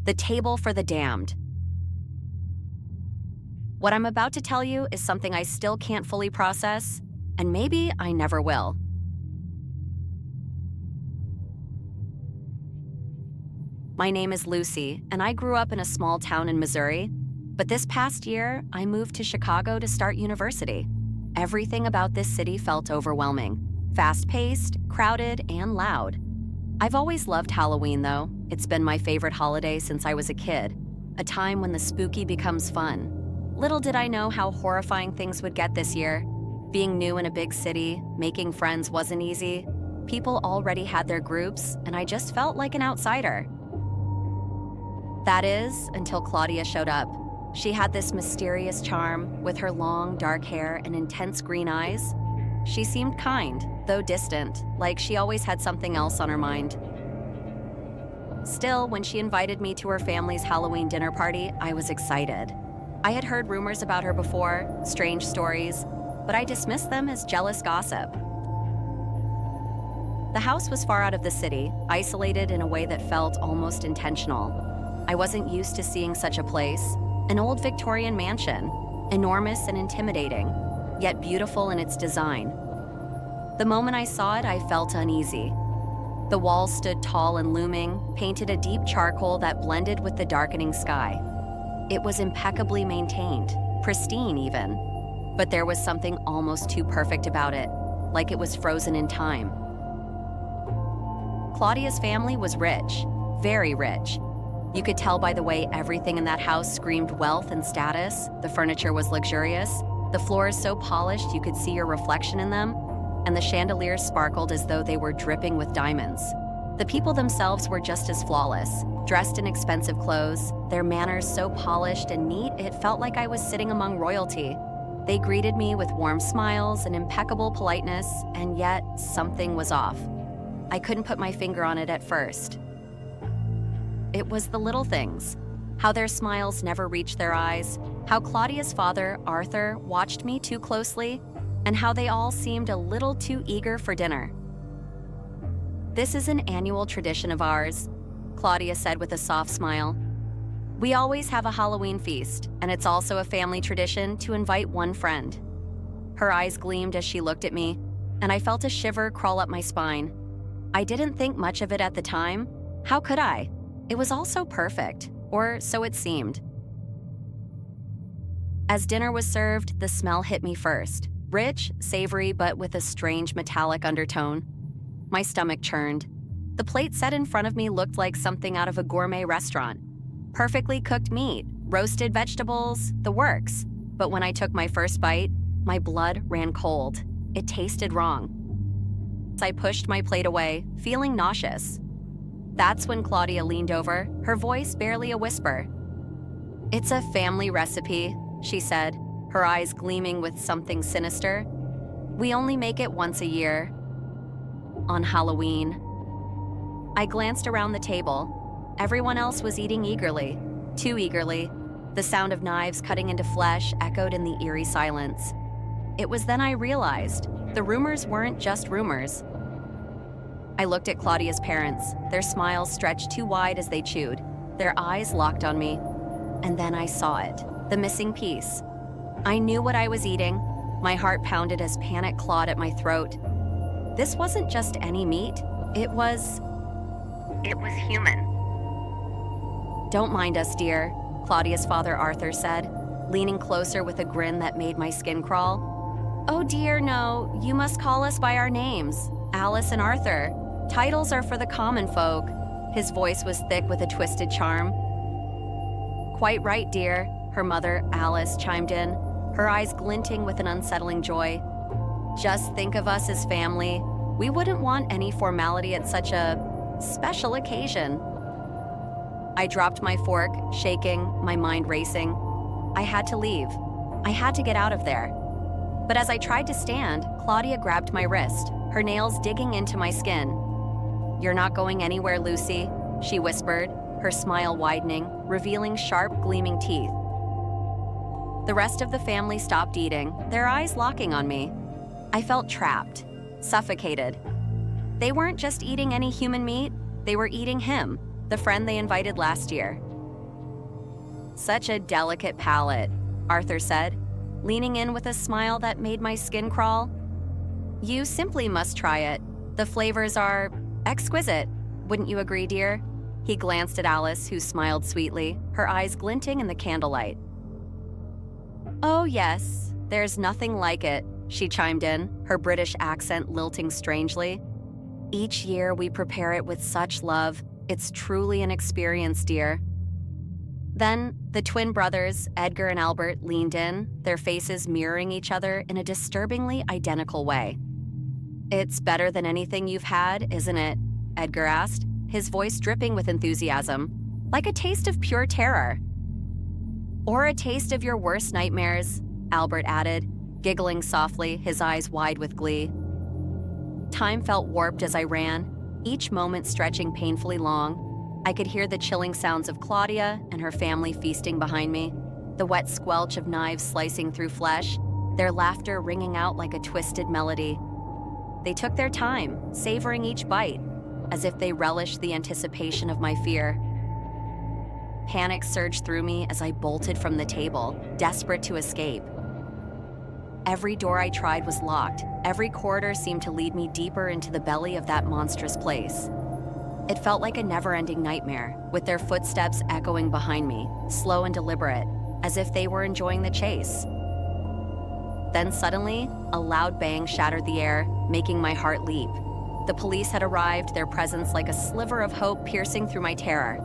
The Table for the Damned. What I'm about to tell you is something I still can't fully process, and maybe I never will. My name is Lucy, and I grew up in a small town in Missouri, but this past year, I moved to Chicago to start university. Everything about this city felt overwhelming. Fast-paced, crowded, and loud. I've always loved Halloween, though. It's been my favorite holiday since I was a kid, a time when the spooky becomes fun. Little did I know how horrifying things would get this year. Being new in a big city, making friends wasn't easy. People already had their groups, and I just felt like an outsider. That is, until Claudia showed up. She had this mysterious charm, with her long, dark hair and intense green eyes. She seemed kind, though distant, like she always had something else on her mind. Still, when she invited me to her family's Halloween dinner party, I was excited. I had heard rumors about her before, strange stories, but I dismissed them as jealous gossip. The house was far out of the city, isolated in a way that felt almost intentional. I wasn't used to seeing such a place, an old Victorian mansion, enormous and intimidating, yet beautiful in its design. The moment I saw it, I felt uneasy. The walls stood tall and looming, painted a deep charcoal that blended with the darkening sky. It was impeccably maintained, pristine even, but there was something almost too perfect about it, like it was frozen in time. Claudia's family was rich, very rich. You could tell by the way everything in that house screamed wealth and status. The furniture was luxurious, the floors so polished you could see your reflection in them, and the chandeliers sparkled as though they were dripping with diamonds. The people themselves were just as flawless, dressed in expensive clothes, their manners so polished and neat it felt like I was sitting among royalty. They greeted me with warm smiles and impeccable politeness, and yet something was off. I couldn't put my finger on it at first. It was the little things, how their smiles never reached their eyes, how Claudia's father, Arthur, watched me too closely, and how they all seemed a little too eager for dinner. "This is an annual tradition of ours," Claudia said with a soft smile. "We always have a Halloween feast, and it's also a family tradition to invite one friend." Her eyes gleamed as she looked at me, and I felt a shiver crawl up my spine. I didn't think much of it at the time. How could I? It was all so perfect, or so it seemed. As dinner was served, the smell hit me first. Rich, savory, but with a strange metallic undertone. My stomach churned. The plate set in front of me looked like something out of a gourmet restaurant. Perfectly cooked meat, roasted vegetables, the works. But when I took my first bite, my blood ran cold. It tasted wrong. I pushed my plate away, feeling nauseous. That's when Claudia leaned over, her voice barely a whisper. "It's a family recipe," she said, her eyes gleaming with something sinister. "We only make it once a year. On Halloween." I glanced around the table. Everyone else was eating eagerly, too eagerly. The sound of knives cutting into flesh echoed in the eerie silence. It was then I realized the rumors weren't just rumors. I looked at Claudia's parents, their smiles stretched too wide as they chewed, their eyes locked on me. And then I saw it, the missing piece. I knew what I was eating. My heart pounded as panic clawed at my throat. This wasn't just any meat. It was human. "Don't mind us, dear," Claudia's father Arthur said, leaning closer with a grin that made my skin crawl. "Oh dear, no, you must call us by our names, Alice and Arthur. Titles are for the common folk." His voice was thick with a twisted charm. "Quite right, dear," her mother, Alice, chimed in, her eyes glinting with an unsettling joy. "Just think of us as family. We wouldn't want any formality at such a special occasion." I dropped my fork, shaking, my mind racing. I had to leave. I had to get out of there. But as I tried to stand, Claudia grabbed my wrist, her nails digging into my skin. "You're not going anywhere, Lucy," she whispered, her smile widening, revealing sharp, gleaming teeth. The rest of the family stopped eating, their eyes locking on me. I felt trapped, suffocated. They weren't just eating any human meat, they were eating him, the friend they invited last year. Such a delicate palate, Arthur said, leaning in with a smile that made my skin crawl. You simply must try it. The flavors are exquisite. Wouldn't you agree, dear? He glanced at Alice, who smiled sweetly, her eyes glinting in the candlelight. Oh, yes, there's nothing like it, she chimed in, her British accent lilting strangely. Each year we prepare it with such love. It's truly an experience, dear. Then, the twin brothers, Edgar and Albert, leaned in, their faces mirroring each other in a disturbingly identical way. It's better than anything you've had, isn't it? Edgar asked, his voice dripping with enthusiasm, like a taste of pure terror. Or a taste of your worst nightmares, Albert added, giggling softly, his eyes wide with glee. Time felt warped as I ran, each moment stretching painfully long. I could hear the chilling sounds of Claudia and her family feasting behind me, the wet squelch of knives slicing through flesh, their laughter ringing out like a twisted melody. They took their time, savoring each bite, as if they relished the anticipation of my fear. Panic surged through me as I bolted from the table, desperate to escape. Every door I tried was locked. Every corridor seemed to lead me deeper into the belly of that monstrous place. It felt like a never-ending nightmare, with their footsteps echoing behind me, slow and deliberate, as if they were enjoying the chase. Then suddenly, a loud bang shattered the air, making my heart leap. The police had arrived, their presence like a sliver of hope piercing through my terror.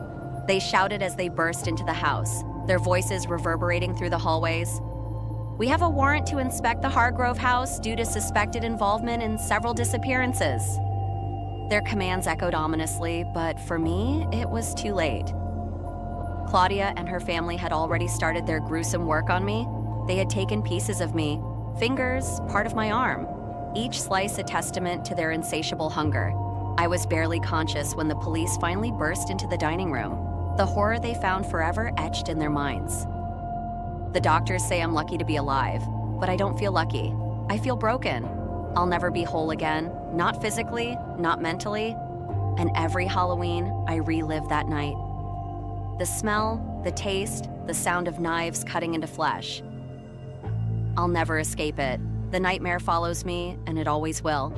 They shouted as they burst into the house, their voices reverberating through the hallways. We have a warrant to inspect the Hargrove house due to suspected involvement in several disappearances. Their commands echoed ominously, but for me, it was too late. Claudia and her family had already started their gruesome work on me. They had taken pieces of me, fingers, part of my arm, each slice a testament to their insatiable hunger. I was barely conscious when the police finally burst into the dining room, the horror they found forever etched in their minds. The doctors say I'm lucky to be alive, but I don't feel lucky. I feel broken. I'll never be whole again, not physically, not mentally. And every Halloween, I relive that night. The smell, the taste, the sound of knives cutting into flesh. I'll never escape it. The nightmare follows me, and it always will.